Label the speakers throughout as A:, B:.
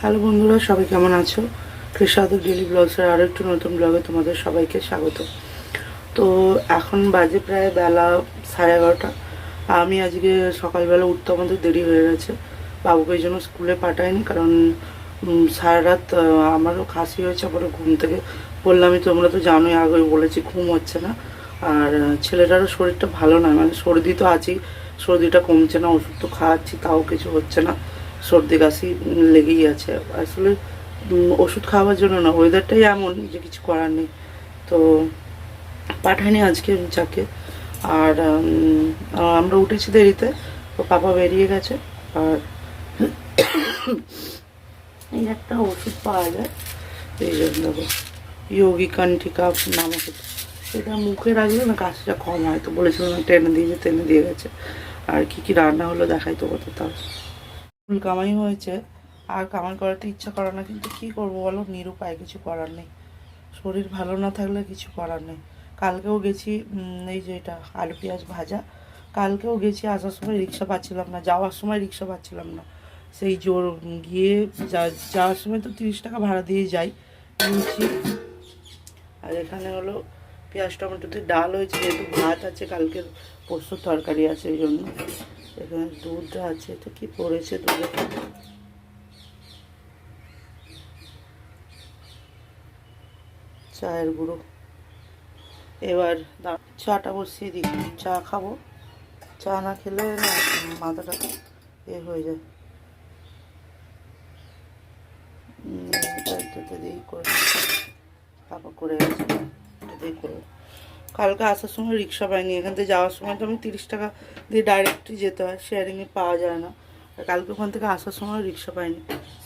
A: Hello বন্ধুরা, সবাই কেমন আছো? কৃষাদক ডেলি ব্লগসের আরও একটু নতুন ব্লগে তোমাদের সবাইকে স্বাগত। তো এখন বাজে প্রায় বেলা 11:30। আমি আজকে সকালবেলা উঠতে আমাদের দেরি হয়ে গেছে। বাবুকে এই জন্য স্কুলে পাঠাইনি, কারণ সারা রাত আমারও খাসি হয়েছে। আবার ঘুম থেকে বললামই, তোমরা তো জানোই, আগে বলেছি ঘুম হচ্ছে না। আর ছেলেটারও শরীরটা ভালো নয়, মানে সর্দি তো আছেই, সর্দিটা কমছে না, ওষুধ তো খাওয়াচ্ছি তাও কিছু হচ্ছে না, সর্দি কাশি লেগেই আছে। আসলে ওষুধ খাওয়ার জন্য না, ওয়েদারটাই এমন যে কিছু করার নেই। তো পাঠাইনি আজকে যাকে। আর আমরা উঠেছি দেরিতে, তো পাপা বেরিয়ে গেছে। আর এই একটা ওষুধ পাওয়া যায়, এই জন্য ইয়োগি কন্টিকা নামক, এটা মুখে রাখলে না কাশিটা কম হয়। তো বলেছিলাম টেনে দিয়ে গেছে। আর কি কি রান্না হলো দেখাই তো কত, তাও ফুল কামাই হয়েছে। আর কামাই করাতে ইচ্ছা করে না, কিন্তু কি করবো বলো, নিরুপায়, কিছু করার নেই। শরীর ভালো না থাকলে কিছু করার নেই। কালকেও গেছি, এই যে এটা আলু পেঁয়াজ ভাজা, কালকেও গেছি, আসার সময় রিক্সা পাচ্ছিলাম না, যাওয়ার সময় রিক্সা পাচ্ছিলাম না। সেই জোর গিয়ে যাওয়ার সময় তো 30 টাকা ভাড়া দিয়ে যাই, নিয়েছি। আর এখানে হলো পেঁয়াজ টমেটো দিয়ে ডাল হয়েছে, যেহেতু ভাত আছে, কালকের পোস্তর তরকারি আছে, এই জন্য। এখানে দুধ আছে, এটা কি পড়েছে দুধে, চায়ের গুঁড়ো। এবার চাটা বসিয়ে দিই, চা খাবো। চা না খেলে না মাথাটা এ হয়ে যায়। এটাতে দিয়েই করে পাপা করে গেছে, এটাতেই করবো। কালকে আসার সময় রিক্সা পাইনি, এখান থেকে যাওয়ার সময় তো আমি 30 টাকা দিয়ে ডাইরেক্টই যেতে হয়, শেয়ারিংয়ে পাওয়া যায় না। আর কালকে ওখান থেকে আসার সময় রিক্সা পাইনি,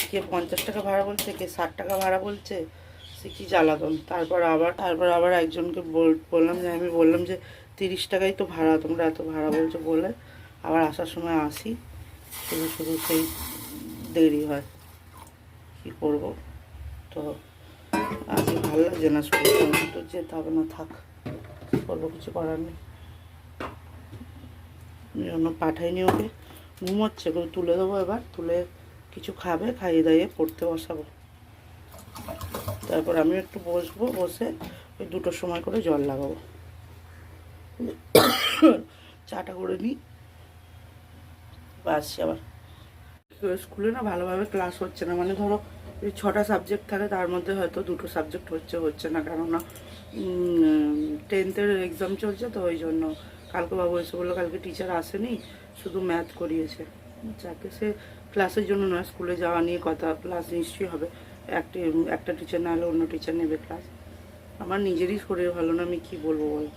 A: কে 50 টাকা ভাড়া বলছে, কে 60 টাকা ভাড়া বলছে, সে কী জ্বালাতন। তারপর আবার একজনকে বললাম যে, আমি বললাম যে 30 টাকাই তো ভাড়া, তোমরা এত ভাড়া বলছো বলে আবার আসার সময় আসি, শুধু শুধু সেই দেরি হয়, কী করব। তো আজকে ভালো লাগছে না, শরীরটা তো যেতে হবে না, থাক, কী করবো, কিছু করার নেই। জন্য পাঠাইনি ওকে, ঘুমোচ্ছে, কেউ তুলে দেবো। এবার তুলে কিছু খাবে, খাইয়ে দাইয়ে পড়তে বসাবো। তারপর আমি একটু বসবো, বসে ওই 2টোর সময় করে জল লাগাবো। চাটা করে নিই, আসছি আবার। স্কুলে না ভালোভাবে ক্লাস হচ্ছে না, মানে ধরো এই 6টা সাবজেক্ট থাকে, তার মধ্যে হয়তো 2টো সাবজেক্ট হচ্ছে না, কেননা 10th-এর এক্সাম চলছে, তো ওই জন্য। কালকে বাবু এসে বললো কালকে টিচার আসেনি, শুধু ম্যাথ করিয়েছে। যাকে সে ক্লাসের জন্য নয়, স্কুলে যাওয়া নিয়ে কথা, ক্লাস নিশ্চয়ই হবে। একটা টিচার না হলে অন্য টিচার নেবে ক্লাস। আমার নিজেরই শরীর ভালো না, আমি কি বলবো বলো।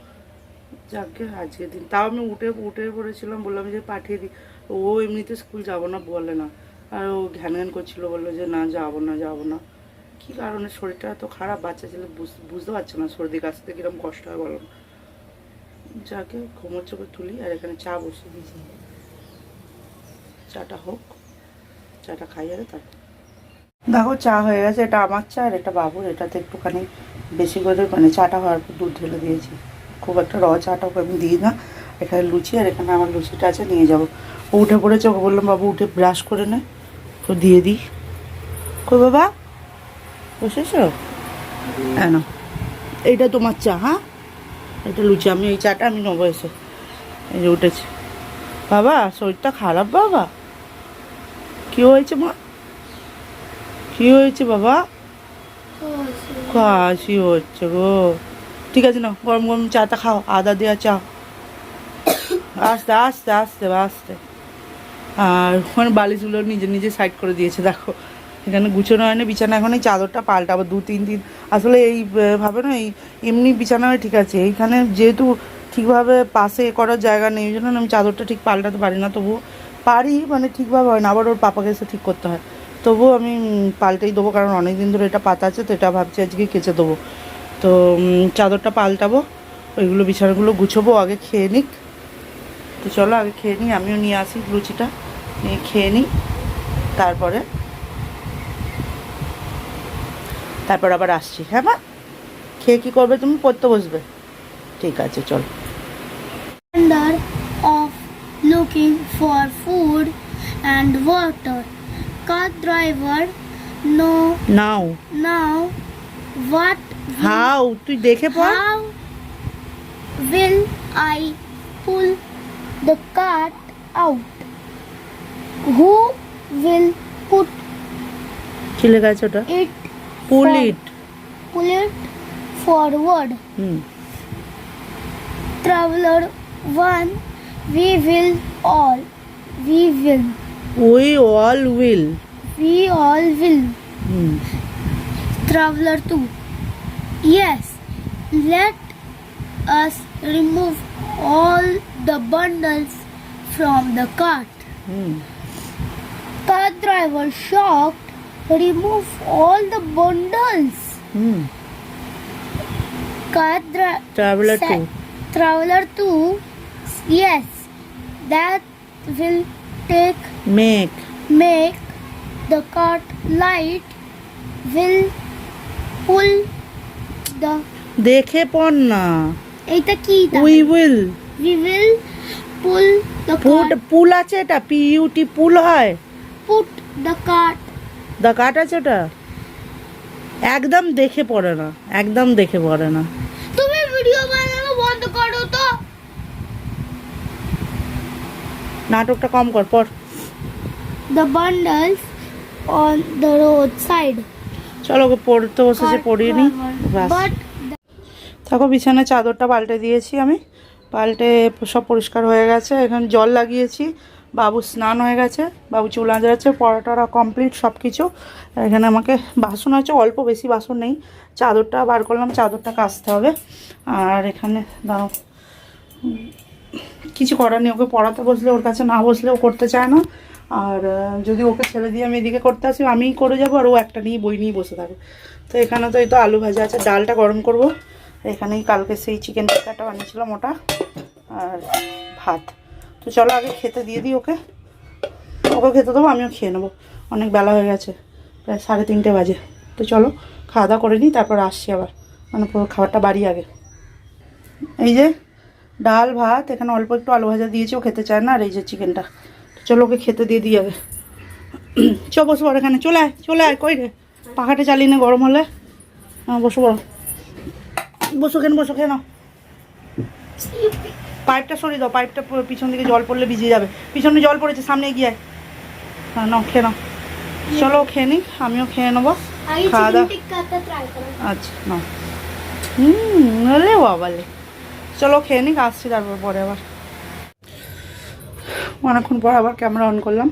A: যাকে আজকের দিন তাও আমি উঠে পড়েছিলাম, বললাম যে পাঠিয়ে দিই। ও এমনিতে স্কুল যাব না বলে না, আর ও ঘ্যান ঘ্যান করছিল, বললো যে না যাবো না। কী কারণে শরীরটা এত খারাপ, বাচ্চা ছেলে বুঝতে পারছে না সর্দি কাশিতে কীরকম কষ্ট হয় বলো। যাকে ঘুমোর চোখে তুলি। আর এখানে চা বসিয়ে দিয়েছি, চাটা হোক, চাটা খাই আরে তারপর। দেখো চা হয়ে গেছে, এটা আমার চা আর এটা বাবুর। এটাতে একটুখানি বেশি করে, মানে চাটা হওয়ার পর দুধ ঢেলে দিয়েছি। খুব একটা চাটা ওকে আমি দিই না। এখানে লুচি, আর এখানে আমার লুচিটা আছে, নিয়ে যাবো। ও উঠে পড়েছে, ওকে বললাম বাবু উঠে ব্রাশ করে নে, তো দিয়ে দিই। কই বাবা, বসেছ? হ্যাঁ, এইটা তোমার চা, হ্যাঁ, এটা লুচি, আমি এই চাটা আমি নেবো, এসে এই যে উঠেছে। বাবা শরীরটা খারাপ, বাবা কী হয়েছে মা, কী হয়েছে বাবা? কাশি হচ্ছে গো। ঠিক আছে না, গরম গরম চাটা খাও, আদা দেওয়া চা, আস্তে আস্তে আস্তে আস্তে। আর ওখানে বালিশগুলো নিজে সাইড করে দিয়েছে, দেখো এখানে গুছোনো হয়নি বিছানা। এখন এই চাদরটা পাল্টাবো 2-3 দিন। আসলে এই ভাবে না, এই এমনি বিছানা হয় ঠিক আছে, এইখানে যেহেতু ঠিকভাবে পাশে করার জায়গা নেই, ওই জন্য আমি চাদরটা ঠিক পাল্টাতে পারি না। তবুও পারি, মানে ঠিকভাবে হয় না, আবার ওর পাপাকে এসে ঠিক করতে হয়। তবুও আমি পাল্টেই দেবো, কারণ অনেক দিন ধরে এটা পাতা আছে, তো এটা ভাবছি আজকে কেচে দেবো। তো চাদরটা পাল্টাবো, ওইগুলো বিছানাগুলো গুছোবো, আগে খেয়ে নিক। তো চলো আগে খেয়ে নিই, আমিও নিয়ে আসি লুচিটা, নিয়ে খেয়ে নিই, তারপরে আবার আসছি। হ্যাঁ মা, খেয়ে কী করবে তুমি, পড়তে বসবে? ঠিক আছে চলো।
B: Of looking for food and water. Car driver No.
A: Now
B: Now, what?
A: How তুই দেখে পড়
B: How will I pull the cart out? Who will put
A: কি লেখা আছে ওটা
B: it?
A: Pool
B: for-
A: it
B: Pull it forward.
A: Hmm
B: Traveler 1. We will all. We will.
A: We all will
B: We all will.
A: Hmm
B: Traveler 2. Yes, let us remove all the bundles from the cart.
A: Hmm
B: Car driver shocked. Remove all the bundles.
A: Hmm
B: Car driver.
A: Traveller to
B: Traveler 2. Yes, that will
A: make
B: make the cart light. Will pull the.
A: দেখে পড় না
B: এইটা কি?
A: We will
B: We will pull the
A: put
B: cart.
A: পুল আছে এটা পিইউটি পুল হয়
B: Put the cart.
A: দা কাট আছে ওটা একদম দেখে পড়ে না একদম দেখে পড়ে না
B: তুমি ভিডিও বানানো বন্ধ করো তো।
A: নাটকটা কম কর পর
B: The bundles on the roadside.
A: চলো ওকে পড়তে বসেছে পড়িয়ে নি বাস
B: But
A: দেখো বিছানায় চাদরটা পাল্টে দিয়েছি আমি পাল্টে সব পরিষ্কার হয়ে গেছে এখানে জল লাগিয়েছি বাবু স্নান হয়ে গেছে বাবু চুল আঁচড়াচ্ছে পড়াটা কমপ্লিট সব কিছু এখানে আমাকে বাসন আছে অল্প বেশি বাসন নেই চাদরটা বার করলাম চাদরটা কাচতে হবে আর এখানে দাঁড়াও কিছু করার নেই ওকে পড়াতে বসলে ওর কাছে না বসলে ও করতে চায় না আর যদি ওকে ছেড়ে দিয়ে আমি এদিকে করতে আসি আমিই করে যাবো আর ও একটা নিয়ে বই নিয়ে বসে থাকবে তো এখানে তো এই তো আলু ভাজা আছে ডালটা গরম করব এখানেই কালকে সেই চিকেন টিক্কাটা বানিয়েছিলাম ওটা আর ভাত তো চলো আগে খেতে দিয়ে দিই ওকে ওকে খেতে দেবো আমিও খেয়ে নেবো অনেক বেলা হয়ে গেছে প্রায় 3:30 বাজে তো চলো খাওয়া দাওয়া করে নিই তারপর আসছি আবার মানে পুরো খাবারটা বাড়ি আগে এই যে ডাল ভাত এখানে অল্প একটু আলু ভাজা দিয়েছি ও খেতে চায় না আর এই যে চিকেনটা চলো ওকে খেতে দিয়ে দিই আগে চ বসো বড় এখানে চলে আয় কই রে পাখাটা চালিয়ে নে গরম হলে হ্যাঁ বসো বড় বসো খেয়ে নাও পাইপটা সরিয়ে দাও পাইপটা পিছন দিকে জল পড়লে ভিজে যাবে পিছনে জল পড়েছে সামনে গিয়ে হ্যাঁ নাও খেয়ে নাও চলো খেয়ে নিই আমিও খেয়ে নেবো খাওয়া দাওয়া আচ্ছা নাও বাবালে চলো খেয়ে নিই আসছি তারপর পরে আবার অনেকক্ষণ পর আবার ক্যামেরা অন করলাম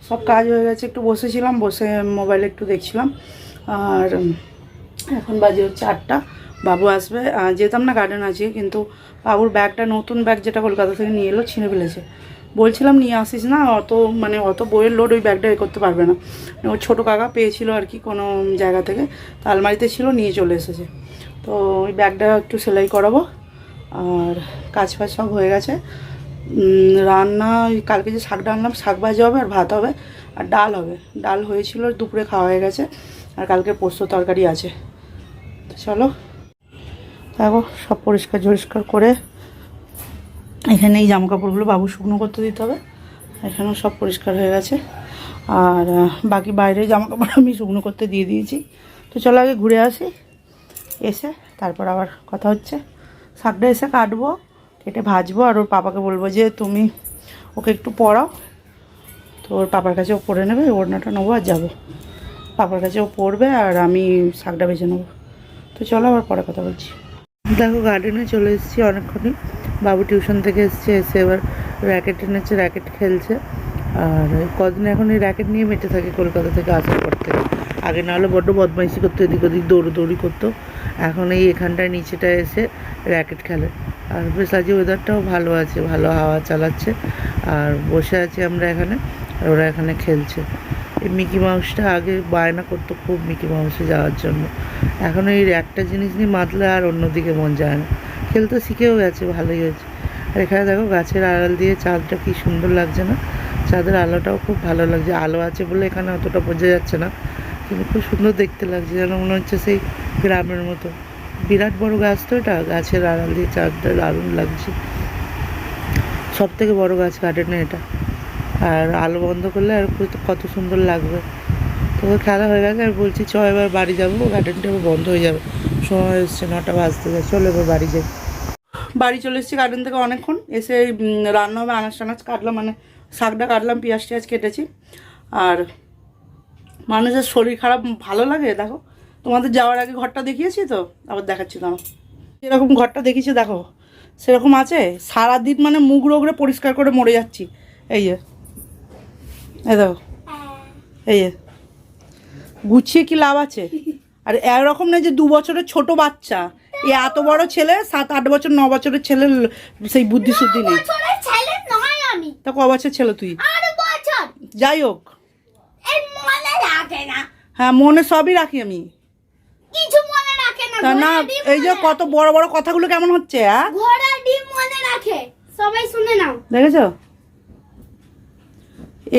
A: সব কাজ হয়ে গেছে একটু বসেছিলাম বসে মোবাইলে একটু দেখছিলাম আর এখন বাজে হচ্ছে 8টা বাবু আসবে যেতাম না গার্ডেন আছে কিন্তু বাবুর ব্যাগটা নতুন ব্যাগ যেটা কলকাতা থেকে নিয়ে এলো ছিঁড়ে ফেলেছে বলছিলাম নিয়ে আসিস না অত বইয়ের লোড ওই ব্যাগটা এ করতে পারবে না ওর ছোটো কাকা পেয়েছিল আর কি কোনো জায়গা থেকে তা আলমারিতে ছিল নিয়ে চলে এসেছে তো ওই ব্যাগটা একটু সেলাই করাবো আর কাজ ফাজ সব হয়ে গেছে রান্না কালকে যে শাকটা আনলাম শাক ভাজা হবে আর ভাত হবে আর ডাল হবে ডাল হয়েছিল দুপুরে খাওয়া হয়ে গেছে আর কালকে পোস্ত তরকারি আছে তো চলো দেখো সব পরিষ্কার করে এখানে এই জামাকাপড়গুলো বাবু শুকনো করতে দিতে হবে এখানেও সব পরিষ্কার হয়ে গেছে আর বাকি বাইরের জামাকাপড় আমি শুকনো করতে দিয়ে দিয়েছি তো চলো আগে ঘুরে আসি এসে তারপর আবার কথা হচ্ছে শাকটা এসে কাটবো কেটে ভাজবো আর ওর পাপাকে বলবো যে তুমি ওকে একটু পড়াও তো ওর পাপার কাছে ও পড়ে নেবে ওড়নাটা নেবো আর যাবো পাপার কাছে ও পড়বে আর আমি শাকটা ভেজে নেবো তো চলো আবার পরে কথা বলছি দেখো গার্ডেনে চলে এসেছি অনেকক্ষণই বাবু টিউশন থেকে এসছে এসে এবার র্যাকেট এনেছে র্যাকেট খেলছে আর কদিন এখন এই র্যাকেট নিয়ে মেতে থাকে কলকাতা থেকে আসার পর থেকে আগে না হলে বড্ড বদমাইশি করতো এদিক ওদিক দৌড়ি করতো এখন এই এখানটায় নিচেটায় এসে র্যাকেট খেলে আর বেশ আজকে ওয়েদারটাও ভালো আছে ভালো হাওয়া চালাচ্ছে আর বসে আছি আমরা এখানে আর ওরা এখানে খেলছে এই মিকি মাউসটা আগে বায়না করতো খুব মিকি মাউসে যাওয়ার জন্য এখন এই একটা জিনিস নিয়ে মাতলে আর অন্যদিকে মন যায় না খেলতে শিখেও গেছে ভালোই হয়েছে আর এখানে দেখো গাছের আড়াল দিয়ে চাঁদটা কি সুন্দর লাগছে না চাঁদের আলোটাও খুব ভালো লাগছে আলো আছে বলে এখানে অতটা বোঝা যাচ্ছে না কিন্তু খুব সুন্দর দেখতে লাগছে যেন মনে হচ্ছে সেই গ্রামের মতো বিরাট বড় গাছ তো এটা গাছের আড়াল দিয়ে চাঁদটা দারুণ লাগছে সব থেকে বড় গাছ গার্ডেনে এটা আর আলো বন্ধ করলে আর কত সুন্দর লাগবে তোদের খেলা হয়ে গেছে, আর বলছি চ এবার বাড়ি যাবো, গার্ডেনটা এবার বন্ধ হয়ে যাবে, সময় এসছে 9টা বাজতে যায়, চলো এবার বাড়ি যাই। বাড়ি চলে এসেছি গার্ডেন থেকে অনেকক্ষণ, এসে রান্না হবে, আনাজ টানাজ কাটলাম, মানে শাকটা কাটলাম, পেঁয়াজ টিয়াজ কেটেছি। আর মানুষের শরীর খারাপ ভালো লাগে, দেখো তোমাদের যাওয়ার আগে ঘরটা দেখিয়েছি তো, আবার দেখাচ্ছি দাঁড়ো, এরকম ঘরটা দেখিয়েছি দেখো, সেরকম আছে। সারাদিন মানে মুখ রোগড়ে পরিষ্কার করে মরে যাচ্ছি। এই যে এই দেখো, এই যে গুছিয়ে কি লাভ আছে? আর এরকম নেই যে 2 বছরের ছোট বাচ্চা, এই এত বড় ছেলে, 7-8 বছর 9 বছরের ছেলে সেই বুদ্ধি শুদ্ধি নেই। তা ক বছর ছেলে তুই? যাই হোক, হ্যাঁ মনে সবই রাখি আমি, তা না এই যে কত বড় বড় কথাগুলো কেমন হচ্ছে, হ্যাঁ দেখেছো?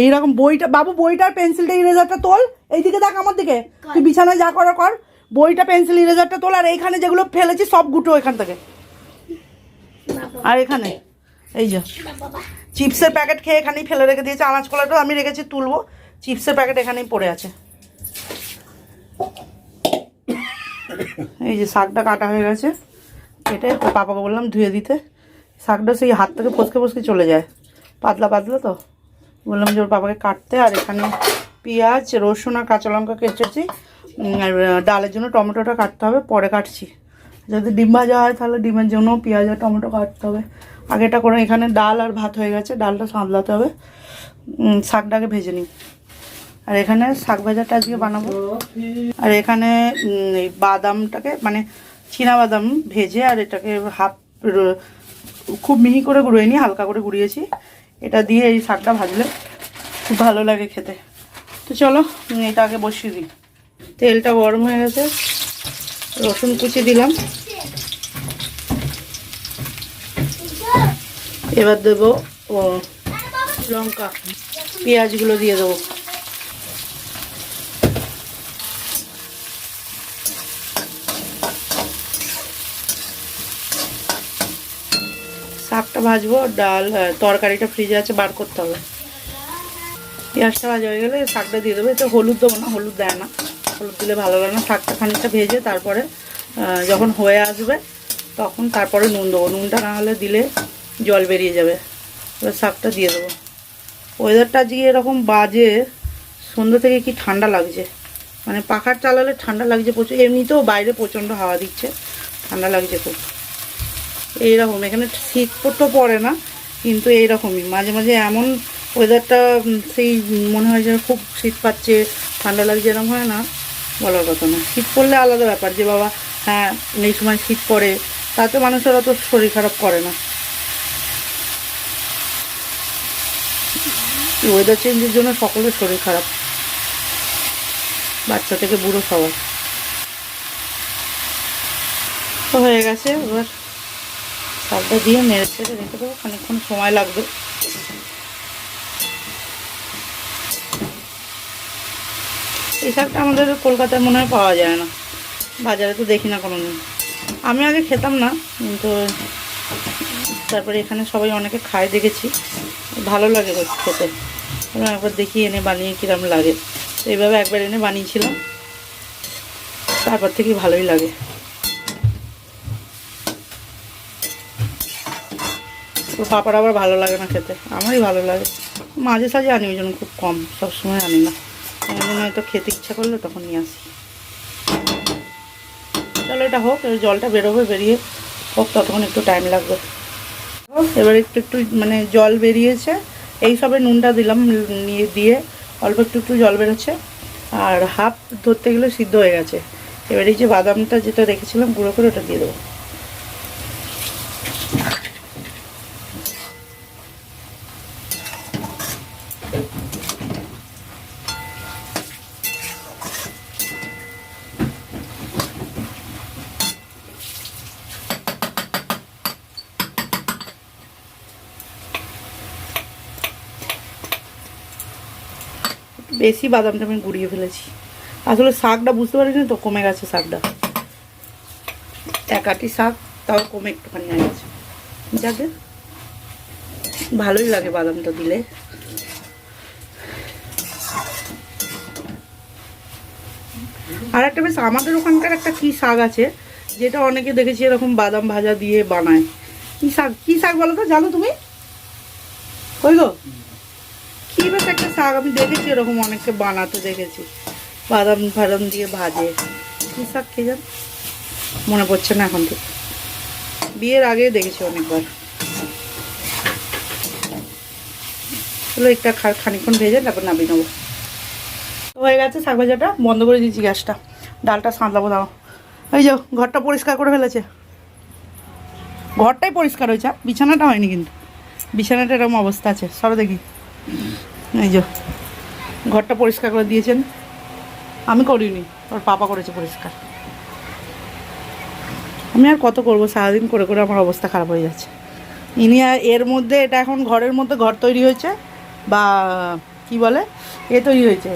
A: এইরকম বইটা বাবু, বইটার পেন্সিলটা ইরেজারটা তোল, এইদিকে দেখ আমার দিকে, তুই বিছানায় যা করার কর, বইটা পেন্সিল ইরেজারটা তোল, আর এইখানে যেগুলো ফেলেছি সব গুটো এখান থেকে। আর এখানে এই যে চিপসের প্যাকেট খেয়ে এখানেই ফেলে রেখে দিয়েছে, আনাজ কলাটা আমি রেখেছি তুলবো, চিপসের প্যাকেট এখানেই পড়ে আছে। এই যে শাকটা কাটা হয়ে গেছে, কেটে পাপাকে বললাম ধুয়ে দিতে, শাকটা সেই হাত থেকে ফসকে ফসকে চলে যায়, পাতলা পাতলা তো, বললাম যে ওর পাপাকে কাটতে। আর এখানে পেঁয়াজ রসুন আর কাঁচা লঙ্কা কেটেছি, আর ডালের জন্য টমেটোটা কাটতে হবে, পরে কাটছি। যদি ডিম ভাজা হয় তাহলে ডিমের জন্য পেঁয়াজ আর টমেটো কাটতে হবে, আগেটা করে। এখানে ডাল আর ভাত হয়ে গেছে, ডালটা সাঁতলাতে হবে, শাকটাকে ভেজে নিই। আর এখানে শাক ভাজাটা আজকে বানাবো। আর এখানে এই বাদামটাকে মানে বাদাম ভেজে, আর এটাকে খুব মিহি করে গুঁড়িয়ে নিই, হালকা করে গুঁড়িয়েছি, এটা দিয়ে এই শাকটা ভাজলে খুব ভালো লাগে খেতে। তো চলো এটা আগে বসিয়ে দিই। তেলটা গরম হয়ে গেছে, রসুন কুচি দিলাম, এবার দেবো লঙ্কা, পেঁয়াজগুলো দিয়ে দেবো। শাকটা ভাজবো, ডাল তরকারিটা ফ্রিজে আছে, বার করতে হবে। পেঁয়াজটা ভাজা হয়ে গেলে শাকটা দিয়ে দেবো। এতে হলুদ দেবো না, হলুদ দেয় না, হলুদ দিলে ভালো লাগে না। শাকটা খানিকটা ভেজে তারপরে যখন হয়ে আসবে তখন তারপরে নুন দেবো, নুনটা না হলে দিলে জল বেরিয়ে যাবে। এবার শাকটা দিয়ে দেবো। ওয়েদারটা আজকে এরকম বাজে, সন্ধ্যা থেকে কি ঠান্ডা লাগছে, মানে পাখার চালালে ঠান্ডা লাগছে প্রচুর, এমনিতেও বাইরে প্রচণ্ড হাওয়া দিচ্ছে, ঠান্ডা লাগছে খুব। এইরকম এখানে শীত তো পড়ে না, কিন্তু এইরকমই মাঝে মাঝে এমন ওয়েদারটা, সেই মনে হয় যে খুব শীত পাচ্ছে, ঠান্ডা লাগছে, এরকম হয় না, বলার কথা না। শীত পড়লে আলাদা ব্যাপার, যে বাবা হ্যাঁ এই সময় শীত পড়ে, তাতে মানুষের অত শরীর খারাপ করে না। ওয়েদার চেঞ্জের জন্য সকলের শরীর খারাপ, বাচ্চা থেকে বুড়ো সবার। তো হয়ে গেছে, এবার শাকটা দিয়ে নেড়ে চেড়ে রেখে দেবো, খানিকক্ষণ সময় লাগবে। এই শাকটা আমাদের কলকাতায় মনে হয় পাওয়া যায় না, বাজারে তো দেখি না কোনো দিন। আমি আগে খেতাম না, কিন্তু তারপরে এখানে সবাই অনেকে খায় দেখেছি, ভালো লাগে খেতে। একবার দেখি এনে বানিয়ে কিরম লাগে, তো এইভাবে একবার এনে বানিয়েছিলাম, তারপর থেকে ভালোই লাগে। ওর পাপার আবার ভালো লাগে না খেতে, আমারই ভালো লাগে, মাঝে সাঝে আনি, ওই জন্য খুব কম, সবসময় আনি না, আমার জন্য হয়তো খেতে ইচ্ছা করলে তখন নিয়ে আসি। চলো এটা হোক, জলটা বেরোবে, বেরিয়ে হোক, ততক্ষণ একটু টাইম লাগবে। এবার একটু একটু মানে জল বেরিয়েছে, এই সবে নুনটা দিলাম, দিয়ে অল্প একটু একটু জল বেরোচ্ছে, আর হাফ ধরতে গেলে সিদ্ধ হয়ে গেছে। এবার এই যে বাদামটা যেটা রেখেছিলাম গুঁড়ো করে, ওটা দিয়ে দেবো। বেশি বাদামটা আমি গুঁড়িয়ে ফেলেছি, আসলে শাকটা বুঝতে পারিনি তো, কমে গেছে শাকটা, এক আটি শাক তাও কমে একটুখানি হয়ে গেছে। যাকে ভালোই লাগে বাদামটা দিলে। আর একটা বেশ আমাদের ওখানকার একটা কী শাক আছে, যেটা অনেকে দেখেছি এরকম বাদাম ভাজা দিয়ে বানায়। কী শাক বলো তো, জানো তুমি? কই গো, কী বেশ একটা শাক আমি দেখেছি এরকম অনেককে বানাতে দেখেছি, বাদাম ফাদাম দিয়ে ভাজে। কী শাক কে জান, মনে পড়ছে না এখন থেকে, বিয়ের আগে দেখেছি অনেকবার। চলো একটা খানিকক্ষণ ভেজে তারপর নামিয়ে নেবো। তো হয়ে গেছে শাক ভাজাটা, বন্ধ করে দিয়েছি গ্যাসটা, ডালটা সাঁতলাবো। দাও, এই যাও, ঘরটা পরিষ্কার করে ফেলেছে, ঘরটাই পরিষ্কার হয়েছে, বিছানাটা হয়নি কিন্তু, বিছানাটা এরকম অবস্থা আছে, সরো দেখি। এই যে ঘরটা পরিষ্কার করে দিয়েছেন, আমি করিনি, ওর পাপা করেছে পরিষ্কার। আমি আর কত করবো, সারাদিন করে করে আমার অবস্থা খারাপ হয়ে যাচ্ছে। ইনি এর মধ্যে এটা এখন ঘরের মধ্যে ঘর তৈরি হয়েছে, বা কি বলে তৈরি হয়েছে,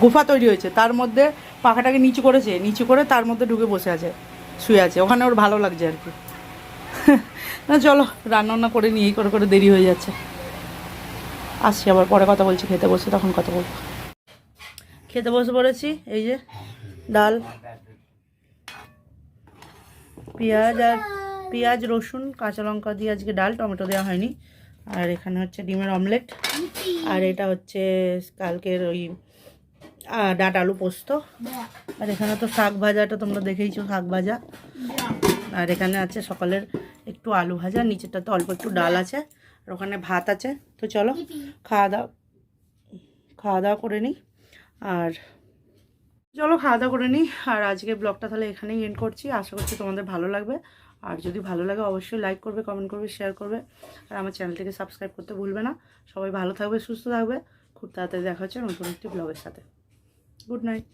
A: গুফা তৈরি হয়েছে, তার মধ্যে পাখাটাকে নিচু করেছে, নিচু করে তার মধ্যে ঢুকে বসে আছে, শুয়ে আছে, ওখানে ওর ভালো লাগছে আর কি। না চলো রান্না করে নিয়ে করে করে দেরি হয়ে যাচ্ছে, আসছি আবার পরে কথা বলছি, খেতে বসে তখন কথা বলবো। খেতে বসে পড়েছি, এই যে ডাল, পেঁয়াজ রসুন কাঁচা লঙ্কা দিয়ে আজকে ডাল, টমেটো দেওয়া হয়নি। আর এখানে হচ্ছে ডিমের অমলেট, আর এটা হচ্ছে কালকের ওই ডাঁটা আলু পোস্ত, আর এখানে তো শাক ভাজাটা তোমরা দেখেইছো, শাক ভাজা। আর এখানে আছে সকালের একটু আলু ভাজা, নিচেরটাতে অল্প একটু ডাল আছে, আর ওখানে ভাত আছে। তো চলো খাওয়া দাওয়া করে নিই, আর চলো খাওয়া দাওয়া করে নিই। আর আজকে ব্লগটা তাহলে এখানেই এন্ড করছি, আশা করছি তোমাদের ভালো লাগবে। আর যদি ভালো লাগে অবশ্যই লাইক করবে, কমেন্ট করবে, শেয়ার করবে, আর আমার চ্যানেলটিকে সাবস্ক্রাইব করতে ভুলবে না। সবাই ভালো থাকবে, সুস্থ থাকবে, খুব তাড়াতাড়ি দেখা হচ্ছে নতুন একটি ব্লগের সাথে। Good night.